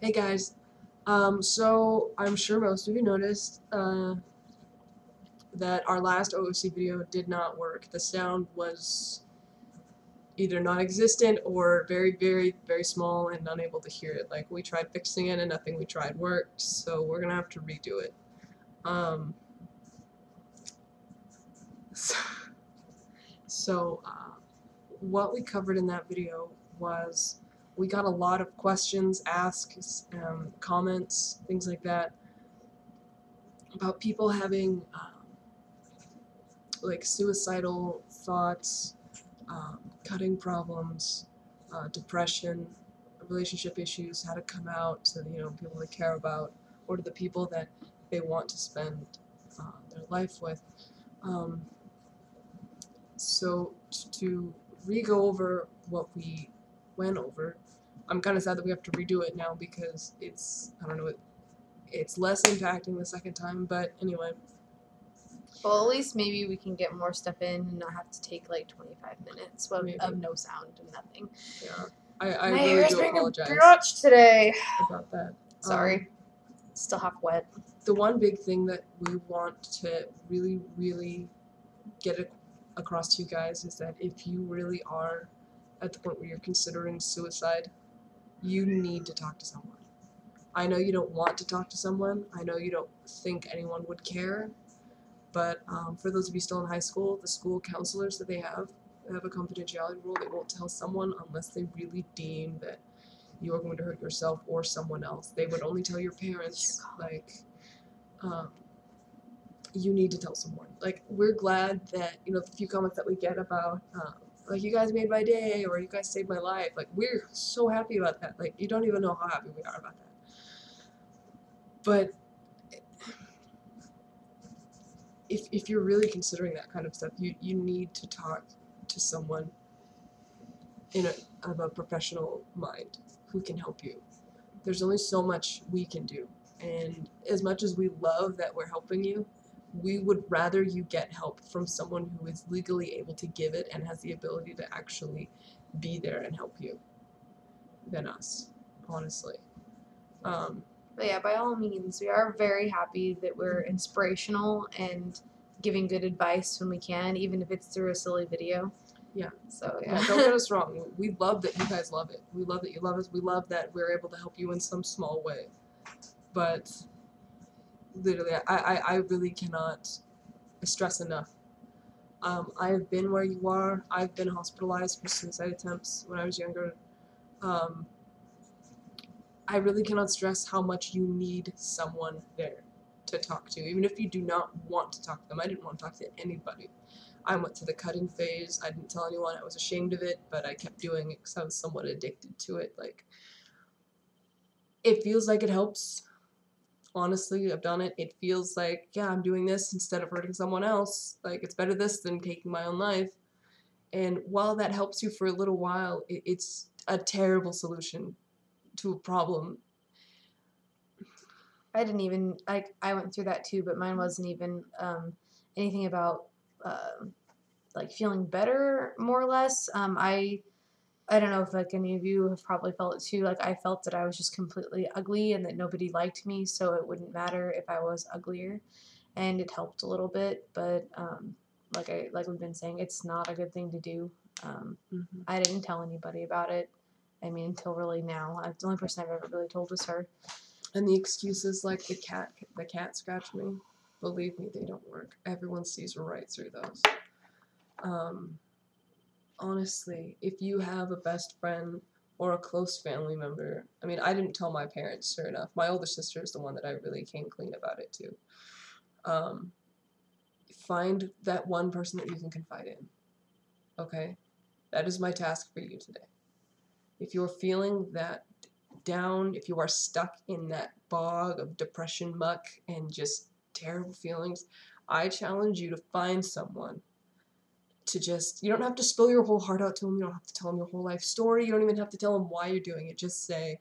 Hey guys, so I'm sure most of you noticed that our last OOC video did not work. The sound was either non-existent or very, very, very small and unable to hear it. Like, we tried fixing it and nothing we tried worked, so we're gonna have to redo it. Um, so, what we covered in that video was we got a lot of questions, asks, comments, things like that about people having like suicidal thoughts, cutting problems, depression, relationship issues, how to come out to people they care about, or to the people that they want to spend their life with. Um, so to re-go over what we went over, I'm kind of sad that we have to redo it now because I don't know, it's less impacting the second time, but anyway. Well, at least maybe we can get more stuff in and not have to take like 25 minutes of no sound and nothing. Yeah, I My really hair's do being a apologize bitch today. about that. Sorry. Still half wet. The one big thing that we want to really, really get across to you guys is that if you really are at the point where you're considering suicide, you need to talk to someone. I know you don't want to talk to someone. I know you don't think anyone would care. But for those of you still in high school, the school counselors that they have a confidentiality rule. They won't tell someone unless they really deem that you are going to hurt yourself or someone else. They would only tell your parents, like, you need to tell someone. Like, we're glad that, the few comments that we get about, like, you guys made my day, or you guys saved my life. Like, we're so happy about that. Like, you don't even know how happy we are about that. But if you're really considering that kind of stuff, you need to talk to someone of a professional mind who can help you. There's only so much we can do. And as much as we love that we're helping you, we would rather you get help from someone who is legally able to give it and has the ability to actually be there and help you than us, honestly. But yeah, by all means, we are very happy that we're inspirational and giving good advice when we can, even if it's through a silly video. Yeah. So yeah, don't get us wrong. We love that you guys love it. We love that you love us. We love that we're able to help you in some small way. But literally, I really cannot stress enough. I have been where you are. I've been hospitalized for suicide attempts when I was younger. Um, I really cannot stress how much you need someone there to talk to, even if you do not want to talk to them. I didn't want to talk to anybody. I went to the cutting phase. I didn't tell anyone. I was ashamed of it, but I kept doing it because I was somewhat addicted to it. Like, it feels like it helps. Honestly, I've done it. It feels like, yeah, I'm doing this instead of hurting someone else. Like, it's better this than taking my own life. And while that helps you for a little while, it's a terrible solution to a problem. I didn't even I went through that too, but mine wasn't even anything about like feeling better, more or less. I don't know if like any of you have probably felt it too. Like I felt that I was just completely ugly and that nobody liked me, so it wouldn't matter if I was uglier, and it helped a little bit. But like we've been saying, it's not a good thing to do. I didn't tell anybody about it. I mean, until really now. The only person I've ever really told was her. And the excuses like the cat scratched me, believe me, they don't work. Everyone sees right through those. Honestly, if you have a best friend or a close family member, I mean, I didn't tell my parents, sure enough. My older sister is the one that I really came clean about it to. Find that one person that you can confide in. Okay? That is my task for you today. If you're feeling that down, if you are stuck in that bog of depression muck and just terrible feelings, I challenge you to find someone to just, you don't have to spill your whole heart out to them, you don't have to tell them your whole life story, you don't even have to tell them why you're doing it, just say,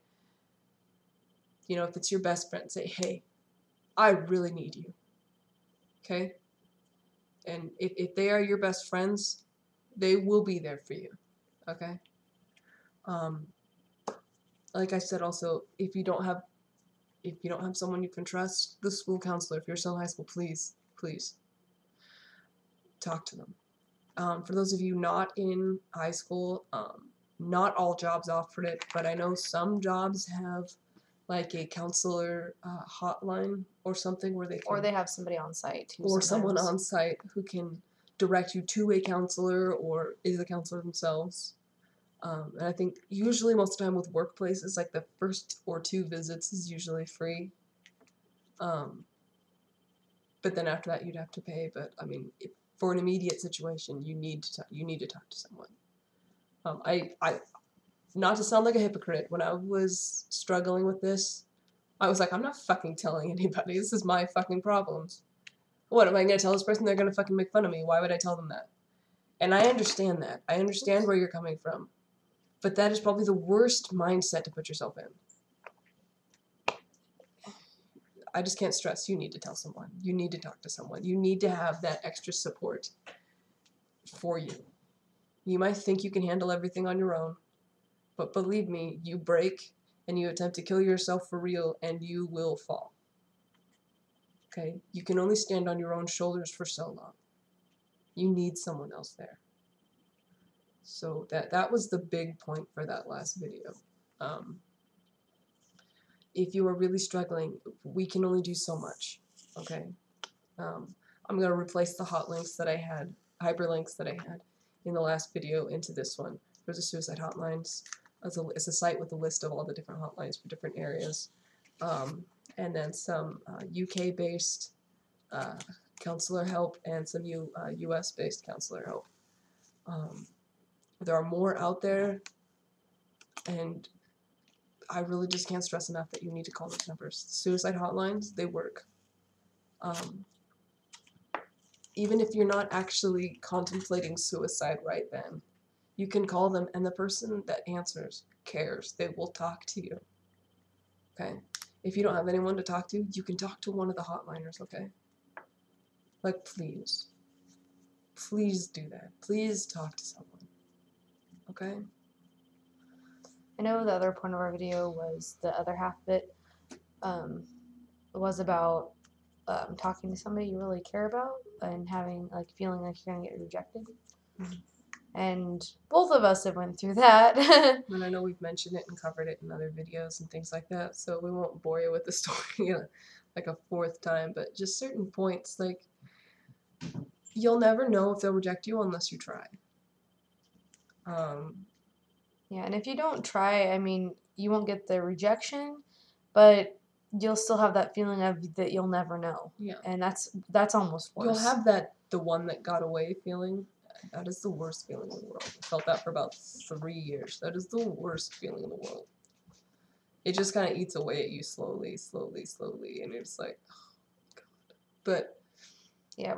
if it's your best friend, say, hey, I really need you, okay? And if they are your best friends, they will be there for you, okay? like I said, also, if you don't have someone you can trust, the school counselor, if you're still in high school, please talk to them. For those of you not in high school, not all jobs offer it, but I know some jobs have like a counselor hotline or something where they can, or they have somebody on site too. or sometimes. someone on site who can direct you to a counselor or is a counselor themselves. And I think usually most of the time with workplaces, like the first or 2 visits is usually free. But then after that you'd have to pay. But I mean, for an immediate situation, you need to talk to someone. I not to sound like a hypocrite, when I was struggling with this, I was like, I'm not fucking telling anybody. This is my fucking problems. What, am I gonna tell this person they're gonna fucking make fun of me? Why would I tell them that? And I understand that. I understand where you're coming from. But that is probably the worst mindset to put yourself in. I just can't stress, you need to tell someone. You need to talk to someone. You need to have that extra support for you. You might think you can handle everything on your own, but believe me, you break and you attempt to kill yourself for real and you will fall. Okay? You can only stand on your own shoulders for so long. You need someone else there. So that was the big point for that last video. If you are really struggling, we can only do so much, okay? I'm going to replace the hot links that I had, hyperlinks that I had in the last video into this one. There's a suicide hotlines. It's a site with a list of all the different hotlines for different areas. And then some UK-based counselor help and some US-based counselor help. There are more out there, and I really just can't stress enough that you need to call those numbers. Suicide hotlines, they work. Even if you're not actually contemplating suicide right then, you can call them, and the person that answers cares. They will talk to you. Okay? If you don't have anyone to talk to, you can talk to one of the hotliners, okay? Like, please. Please do that. Please talk to someone. Okay? I know the other point of our video was the other half of it was about talking to somebody you really care about and having like feeling like you're gonna get rejected. Mm-hmm. And both of us have went through that. And I know we've mentioned it and covered it in other videos and things like that, so we won't bore you with the story like a 4th time, but just certain points, like, you'll never know if they'll reject you unless you try. Yeah, and if you don't try, I mean, you won't get the rejection, but you'll still have that feeling of that you'll never know. Yeah. And that's almost worse. You'll have the one that got away feeling. That is the worst feeling in the world. I felt that for about 3 years. That is the worst feeling in the world. It just kind of eats away at you slowly, and it's like, oh, God. But yeah,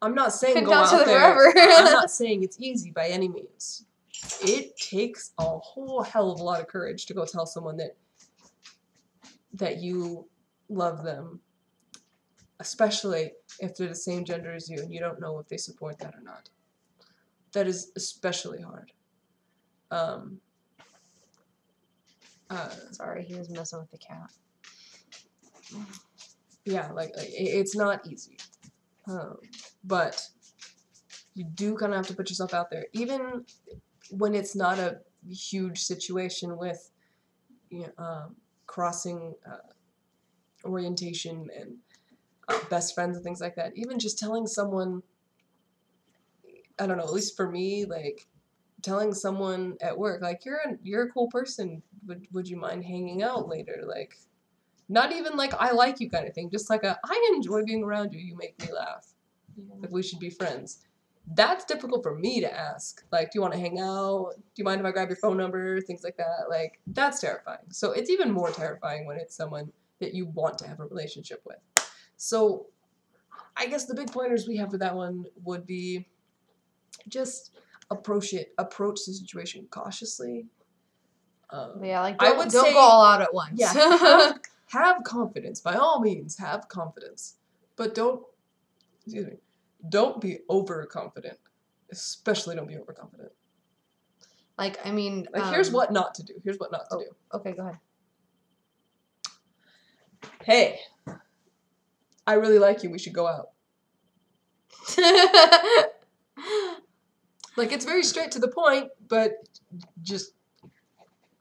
I'm not saying go out there. Forever. I'm not saying it's easy by any means. It takes a whole hell of a lot of courage to go tell someone that you love them, especially if they're the same gender as you and you don't know if they support that or not. That is especially hard. Sorry, he was messing with the cat. Yeah, like it's not easy. But you do kind of have to put yourself out there, even when it's not a huge situation with crossing orientation and best friends and things like that. Even just telling someone, I don't know, at least for me, like telling someone at work, like, you're a cool person, would you mind hanging out later? Like, not even like I like you kind of thing, just like I enjoy being around you, you make me laugh. Yeah. Like, we should be friends. That's difficult for me to ask. Like, do you want to hang out? Do you mind if I grab your phone number? Things like that. Like, that's terrifying. So it's even more terrifying when it's someone that you want to have a relationship with. So I guess the big pointers we have for that one would be just approach the situation cautiously. Yeah, like don't go all out at once. Yeah, have confidence. By all means, have confidence. But don't be overconfident. Especially don't be overconfident. Like, I mean, Like, here's what not to do. Here's what not to do. Okay, go ahead. Hey, I really like you. We should go out. Like, it's very straight to the point, but just,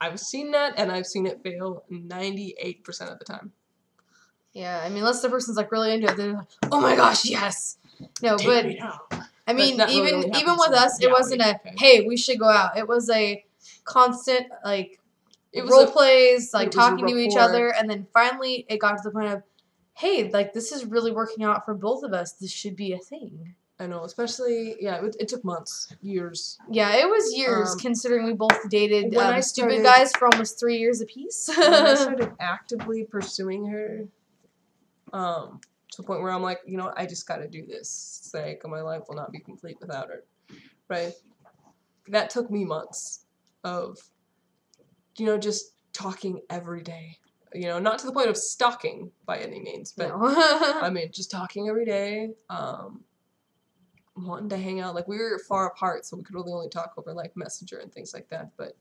I've seen that, and I've seen it fail 98% of the time. Yeah, I mean, unless the person's like really into it, they're like, "Oh my gosh, yes!" No, Take but me now. I mean, That really only even happens with in us, it wasn't a reality, okay? "Hey, we should go out." It was a constant like It was role plays, like it was a talking to each rapport. other, and then finally it got to the point of, "Hey, like this is really working out for both of us. This should be a thing." I know, especially, yeah, it took months, years. Yeah, it was years, considering we both dated when I stupid started- guys for almost 3 years apiece. When I started actively pursuing her, to the point where I'm like, you know, I just gotta do this. Like, my life will not be complete without her, right? That took me months of, you know, just talking every day. You know, not to the point of stalking by any means, but No. I mean, just talking every day, wanting to hang out. Like, we were far apart, so we could really only talk over, like, Messenger and things like that, but,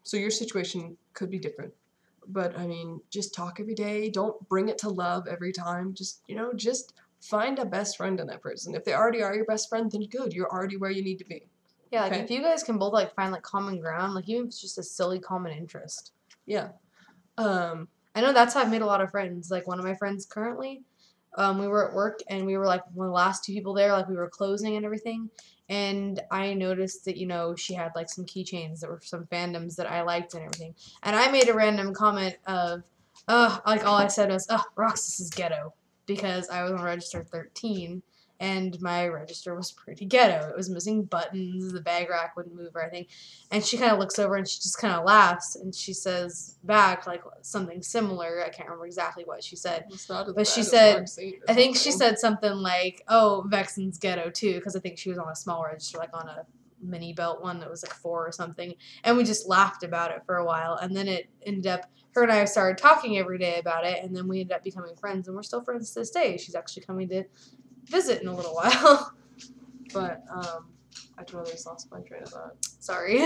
so your situation could be different. But, I mean, just talk every day. Don't bring it to love every time. Just, you know, just find a best friend in that person. If they already are your best friend, then good. You're already where you need to be. Yeah, like Okay. if you guys can both like find like common ground, like even if it's just a silly common interest. Yeah. I know that's how I've made a lot of friends. Like one of my friends currently, we were at work and we were like one of the last 2 people there, like we were closing and everything. And I noticed that, you know, she had like some keychains that were some fandoms that I liked and everything. And I made a random comment of, like all I said was, Roxas is ghetto. Because I was on register 13 and my register was pretty ghetto. It was missing buttons, the bag rack wouldn't move or anything. And she kind of looks over and she just kind of laughs and she says back like something similar. I can't remember exactly what she said. But she said, I think she said something like, "Oh, Vexen's ghetto too," because I think she was on a small register, like on a mini belt one that was like 4 or something. And we just laughed about it for a while. And then it ended up, her and I started talking every day about it. And then we ended up becoming friends. And we're still friends to this day. She's actually coming to visit in a little while. But, I totally just lost my train of thought. Sorry.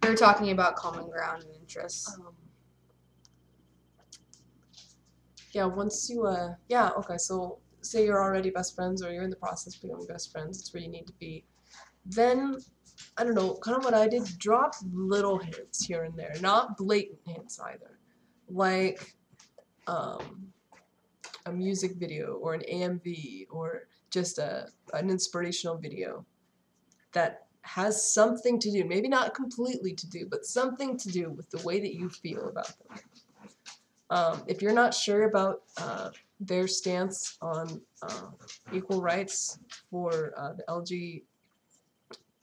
We were talking about common ground and interests. Yeah, once you, yeah, okay, so say you're already best friends or you're in the process of becoming best friends, it's where you need to be. Then, I don't know, kind of what I did, drop little hints here and there, not blatant hints either. Like, a music video or an AMV or just an inspirational video that has something to do, maybe not completely to do, but something to do with the way that you feel about them. If you're not sure about their stance on equal rights for the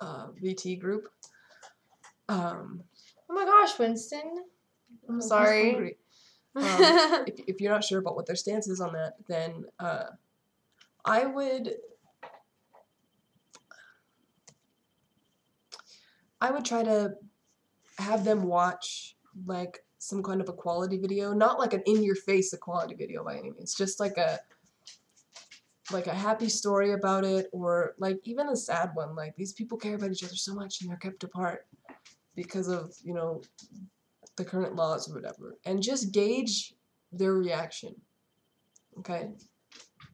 LGBT group, oh my gosh, Winston. I'm sorry. If you're not sure about what their stance is on that, then I would try to have them watch like some kind of equality video, not like an in-your-face equality video by any means, just like a happy story about it, or like even a sad one, like these people care about each other so much and they're kept apart because of, you know, the current laws or whatever, and just gauge their reaction. Okay,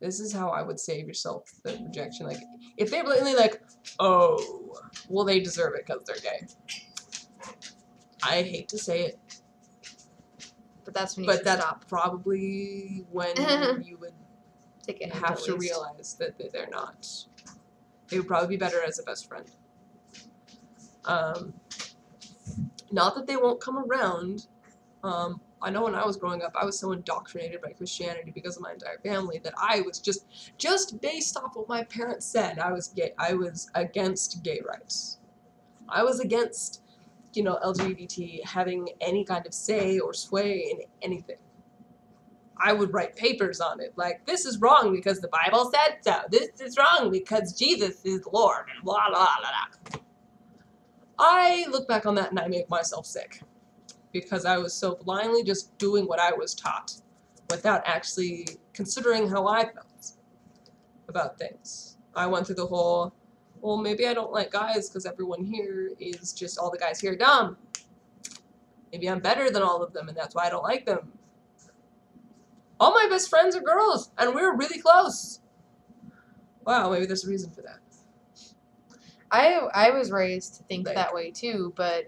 this is how I would save yourself the rejection. Like, if they're blatantly like, oh, well, they deserve it because they're gay. I hate to say it, but that's when you should stop. Probably when you would have to realize that they're not. They would probably be better as a best friend. Not that they won't come around. I know when I was growing up, I was so indoctrinated by Christianity because of my entire family that I was just based off what my parents said, I was gay. I was against gay rights. I was against, you know, LGBT having any kind of say or sway in anything. I would write papers on it, like, this is wrong because the Bible said so. This is wrong because Jesus is Lord, and blah, blah, blah, blah. I look back on that and I make myself sick because I was so blindly just doing what I was taught without actually considering how I felt about things. I went through the whole, well, maybe I don't like guys because everyone here is just all the guys here are dumb. Maybe I'm better than all of them, and that's why I don't like them. All my best friends are girls, and we're really close. Wow, maybe there's a reason for that. I was raised to think that way too, but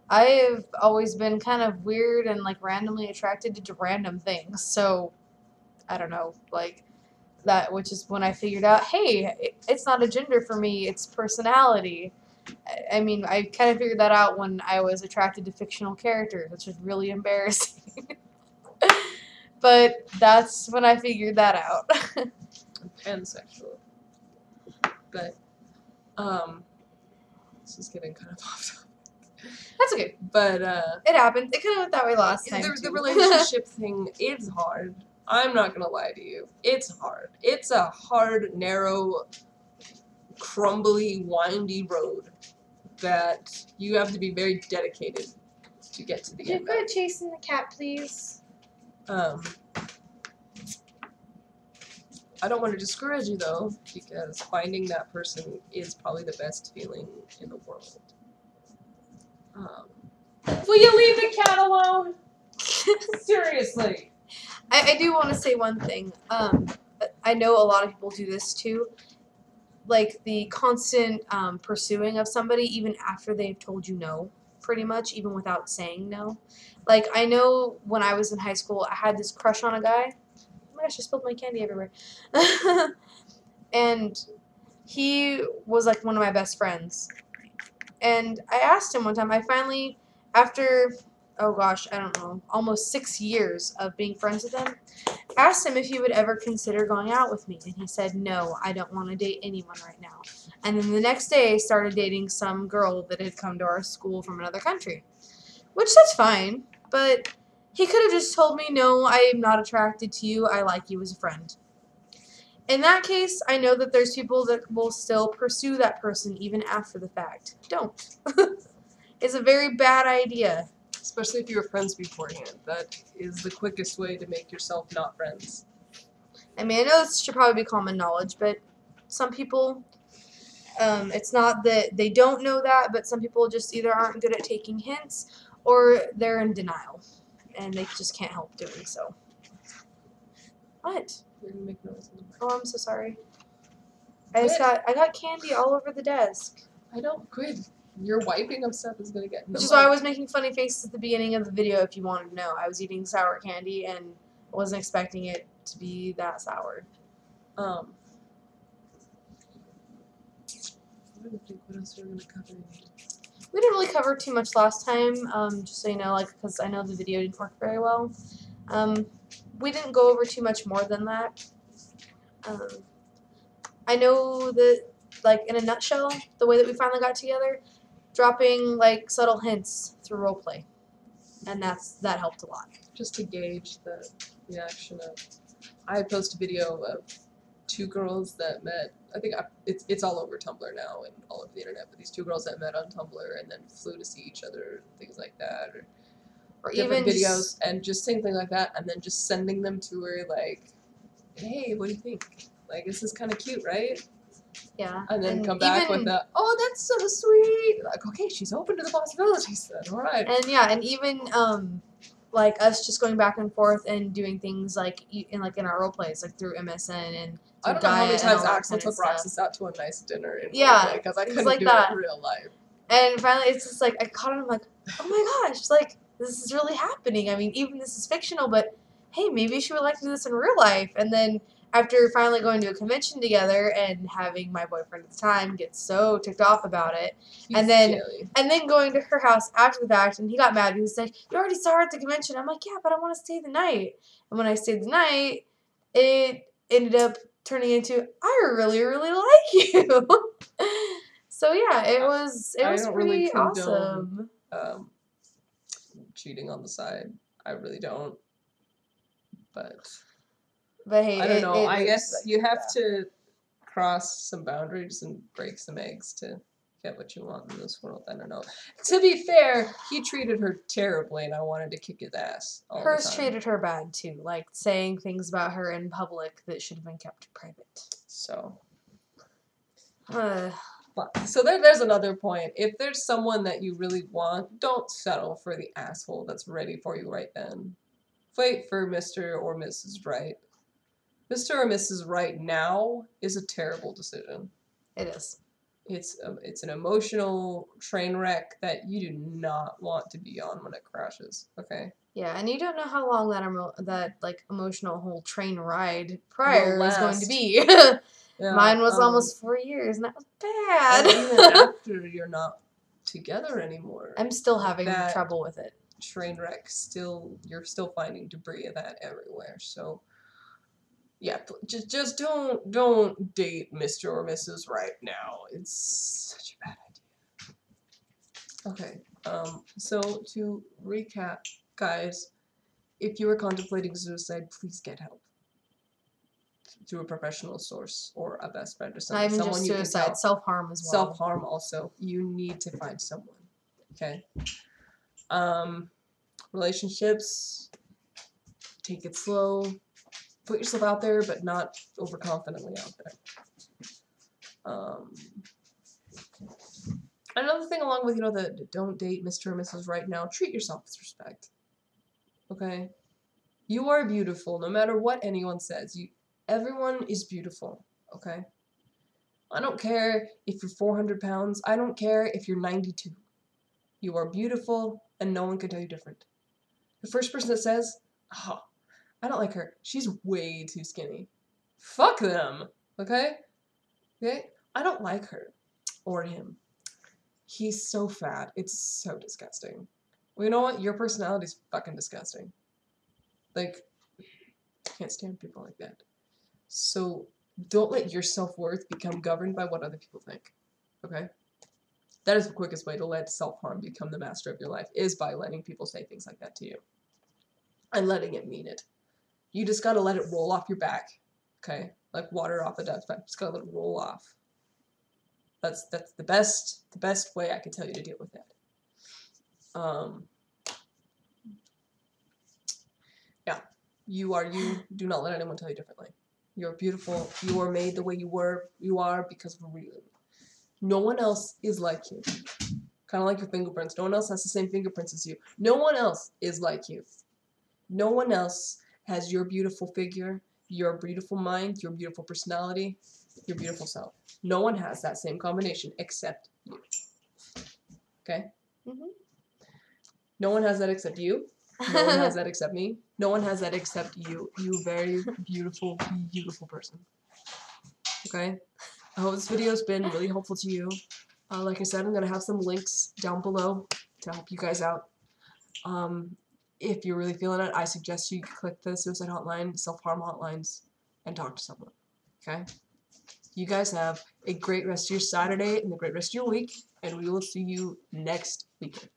I have always been kind of weird and like randomly attracted to random things. So I don't know, like that, which is when I figured out, hey, it's not a gender for me, it's personality. I mean, I kind of figured that out when I was attracted to fictional characters, which is really embarrassing. But that's when I figured that out. I'm pansexual. But, this is getting kind of off topic. That's okay. But, it happened. It kind of went that way last time, the relationship thing is hard. I'm not gonna lie to you. It's hard. It's a hard, narrow, crumbly, windy road that you have to be very dedicated to get to the end. Could you quit chasing the cat, please? I don't want to discourage you though, because finding that person is probably the best feeling in the world. Will you leave the cat alone? Seriously. I do want to say one thing. I know a lot of people do this too. Like the constant pursuing of somebody even after they've told you no, pretty much, even without saying no. Like, I know when I was in high school, I had this crush on a guy. Oh my gosh, I spilled my candy everywhere. And he was like one of my best friends. And I asked him one time, I finally, after, oh gosh, I don't know, almost 6 years of being friends with him, asked him if he would ever consider going out with me. And he said, no, I don't want to date anyone right now. And then the next day, started dating some girl that had come to our school from another country. Which, that's fine. But he could have just told me, no, I am not attracted to you. I like you as a friend. In that case, I know that there's people that will still pursue that person even after the fact. Don't. It's a very bad idea. Especially if you were friends beforehand. That is the quickest way to make yourself not friends. I mean, I know this should probably be common knowledge, but some people, it's not that they don't know that, but some people just either aren't good at taking hints or they're in denial. And they just can't help doing so. What? You're gonna make noise in the mic. Oh, I'm so sorry. I got candy all over the desk. I don't quit. Your wiping of stuff is gonna get in the Which is mud. why I was making funny faces at the beginning of the video, if you wanted to know. I was eating sour candy and wasn't expecting it to be that sour. I don't think what else we were gonna cover. We didn't really cover too much last time, just so you know, like, because I know the video didn't work very well. We didn't go over too much more than that. I know that, like, in a nutshell, the way that we finally got together, dropping, like, subtle hints through roleplay. And that helped a lot. Just to gauge the reaction of... I posted a video of 2 girls that met... I think it's all over Tumblr now and all over the internet, but these 2 girls that met on Tumblr and then flew to see each other, things like that, or different even videos, and just saying things like that, and then just sending them to her, like, hey, what do you think? Like, this is kind of cute, right? Yeah. And then come back with the, oh, that's so sweet. Like, okay, she's open to the possibilities then. All right. And yeah, and even like us just going back and forth and doing things like in our role plays, like through MSN and I don't know how many times Axel took Roxas out to a nice dinner in roleplay because I couldn't do it in real life. And finally, it's just like I caught him like, oh my gosh, like this is really happening. I mean, even this is fictional, but hey, maybe she would like to do this in real life. And then after finally going to a convention together and having my boyfriend at the time get so ticked off about it, and then going to her house after the fact, and he got mad. He was like, "You already saw her at the convention." I'm like, "Yeah, but I want to stay the night." And when I stayed the night, it ended up turning into, "I really, really like you." So yeah, it was pretty awesome. Cheating on the side, I really don't. But hey, I don't know. I guess you have to cross some boundaries and break some eggs to get what you want in this world. I don't know. To be fair, he treated her terribly, and I wanted to kick his ass all the time. Hers treated her bad too, like saying things about her in public that should have been kept private. So, So there's another point. If there's someone that you really want, don't settle for the asshole that's ready for you right then. Wait for Mr. or Mrs. Right. Mr. or Mrs. Right now is a terrible decision. It is. It's an emotional train wreck that you do not want to be on when it crashes. Okay. Yeah, and you don't know how long that like emotional whole train ride prior is going to be. Yeah, Mine was almost 4 years, and that was and bad. even after you're not together anymore, I'm still having that trouble with it. train wreck you're still finding debris of that everywhere. So yeah, just don't date Mr. or Mrs. right now. It's such a bad idea. Okay. So to recap, guys, if you are contemplating suicide, please get help through a professional source or a best friend or something. Not even Someone just you can suicide, tell. self-harm as well. Self-harm also. You need to find someone. Okay. Relationships, take it slow. Put yourself out there, but not overconfidently out there. Another thing along with, the don't date Mr. or Mrs. right now, treat yourself with respect. Okay? You are beautiful, no matter what anyone says. Everyone is beautiful, okay? I don't care if you're 400 pounds. I don't care if you're 92. You are beautiful, and no one can tell you different. The first person that says, oh, I don't like her. She's way too skinny. Fuck them, okay? Okay? I don't like her. Or him. He's so fat. It's so disgusting. Well, you know what? Your personality's fucking disgusting. Like, I can't stand people like that. So, don't let your self-worth become governed by what other people think. Okay? That is the quickest way to let self-harm become the master of your life, is by letting people say things like that to you. And letting it mean it. You just gotta let it roll off your back. Okay? Like water off a duck's back. Just gotta let it roll off. That's the best way I can tell you to deal with that. Yeah. You are you. Do not let anyone tell you differently. You're beautiful. You are made the way you are because of a reason. No one else is like you. Kind of like your fingerprints. No one else has the same fingerprints as you. No one else is like you. No one else has your beautiful figure, your beautiful mind, your beautiful personality, your beautiful self. No one has that same combination except you. Okay? Mm-hmm. No one has that except you. No one has that except me. No one has that except you. You very beautiful, beautiful person. Okay? I hope this video's been really helpful to you. Like I said, I'm going to have some links down below to help you guys out. If you're really feeling it, I suggest you click the suicide hotline, self-harm hotlines, and talk to someone. Okay? You guys have a great rest of your Saturday and a great rest of your week, and we will see you next weekend.